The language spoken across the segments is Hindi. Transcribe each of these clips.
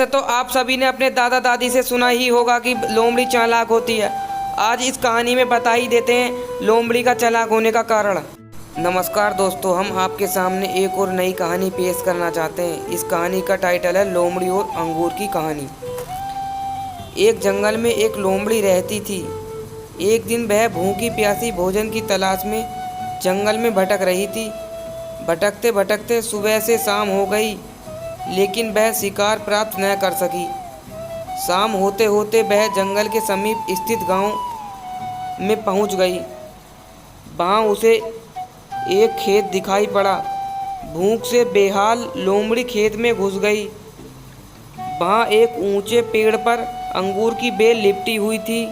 वैसे तो आप सभी ने अपने दादा दादी से सुना ही होगा कि लोमड़ी चालाक होती है। आज इस कहानी में बता ही देते हैं लोमड़ी का चालाक होने का कारण। नमस्कार दोस्तों, हम आपके सामने एक और नई कहानी पेश करना चाहते हैं। इस कहानी का टाइटल है लोमड़ी और अंगूर की कहानी। एक जंगल में एक लोमड़ी रहती थी। एक दिन वह भूखी प्यासी भोजन की तलाश में जंगल में भटक रही थी। भटकते भटकते सुबह से शाम हो गई, लेकिन वह शिकार प्राप्त न कर सकी। शाम होते होते वह जंगल के समीप स्थित गांव में पहुंच गई। वहां उसे एक खेत दिखाई पड़ा। भूख से बेहाल लोमड़ी खेत में घुस गई। वहां एक ऊंचे पेड़ पर अंगूर की बेल लिपटी हुई थी,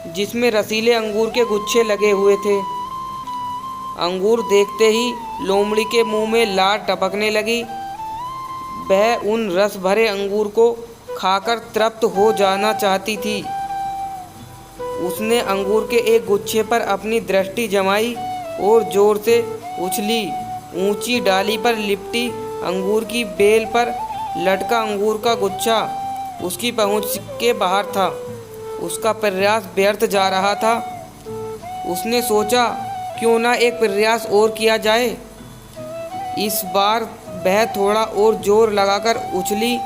जिसमें रसीले अंगूर के गुच्छे लगे हुए थे। अंगूर देखते ही लोमड़ी के मुंह में लार टपकने लगी। वह उन रस भरे अंगूर को खाकर तृप्त हो जाना चाहती थी। उसने अंगूर के एक गुच्छे पर अपनी दृष्टि जमाई और जोर से उछली। ऊंची डाली पर लिपटी अंगूर की बेल पर लटका अंगूर का गुच्छा उसकी पहुंच के बाहर था। उसका प्रयास व्यर्थ जा रहा था। उसने सोचा, क्यों ना एक प्रयास और किया जाए। इस बार वह थोड़ा और जोर लगाकर उछली,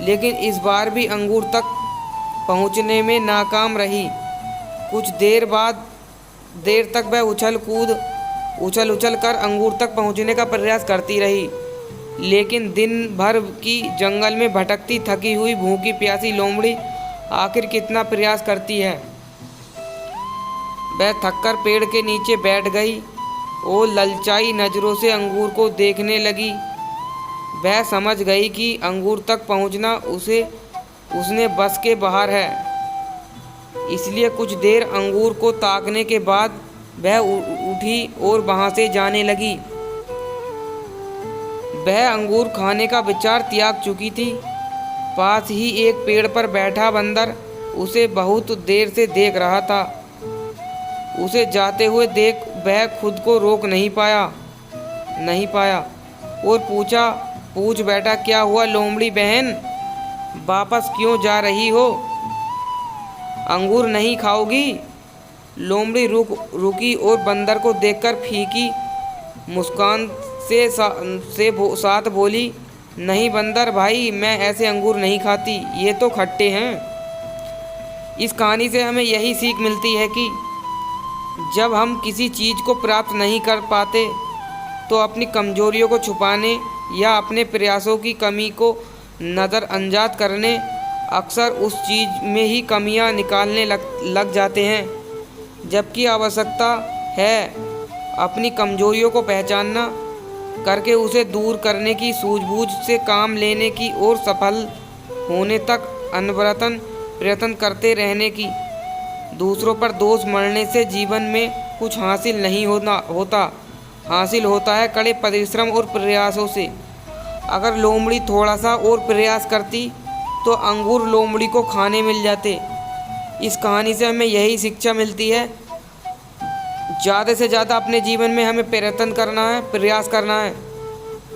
लेकिन इस बार भी अंगूर तक पहुंचने में नाकाम रही। कुछ देर तक वह उछल कर अंगूर तक पहुंचने का प्रयास करती रही, लेकिन दिन भर की जंगल में भटकती थकी हुई भूखी प्यासी लोमड़ी आखिर कितना प्रयास करती है। वह थककर पेड़ के नीचे बैठ गई और ललचाई नज़रों से अंगूर को देखने लगी। वह समझ गई कि अंगूर तक पहुंचना उसने बस के बाहर है। इसलिए कुछ देर अंगूर को ताकने के बाद वह उठी और वहां से जाने लगी। वह अंगूर खाने का विचार त्याग चुकी थी। पास ही एक पेड़ पर बैठा बंदर उसे बहुत देर से देख रहा था। उसे जाते हुए देख वह खुद को रोक नहीं पाया और पूछ बैठा, क्या हुआ लोमड़ी बहन, वापस क्यों जा रही हो? अंगूर नहीं खाओगी? लोमड़ी रुकी और बंदर को देखकर फीकी मुस्कान से साथ बोली, नहीं बंदर भाई, मैं ऐसे अंगूर नहीं खाती, ये तो खट्टे हैं। इस कहानी से हमें यही सीख मिलती है कि जब हम किसी चीज़ को प्राप्त नहीं कर पाते तो अपनी कमजोरियों को छुपाने या अपने प्रयासों की कमी को नज़रअंदाज करने अक्सर उस चीज़ में ही कमियां निकालने लग जाते हैं। जबकि आवश्यकता है अपनी कमजोरियों को पहचानना करके उसे दूर करने की, सूझबूझ से काम लेने की और सफल होने तक अनवरतन प्रयत्न करते रहने की। दूसरों पर दोष मढ़ने से जीवन में कुछ हासिल नहीं होता। हासिल होता है कड़े परिश्रम और प्रयासों से। अगर लोमड़ी थोड़ा सा और प्रयास करती तो अंगूर लोमड़ी को खाने मिल जाते। इस कहानी से हमें यही शिक्षा मिलती है, ज़्यादा से ज़्यादा अपने जीवन में हमें प्रयत्न करना है, प्रयास करना है।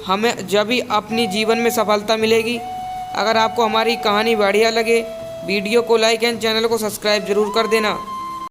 हमें जब भी अपनी जीवन में सफलता मिलेगी। अगर आपको हमारी कहानी बढ़िया लगे, वीडियो को लाइक एंड चैनल को सब्सक्राइब ज़रूर कर देना।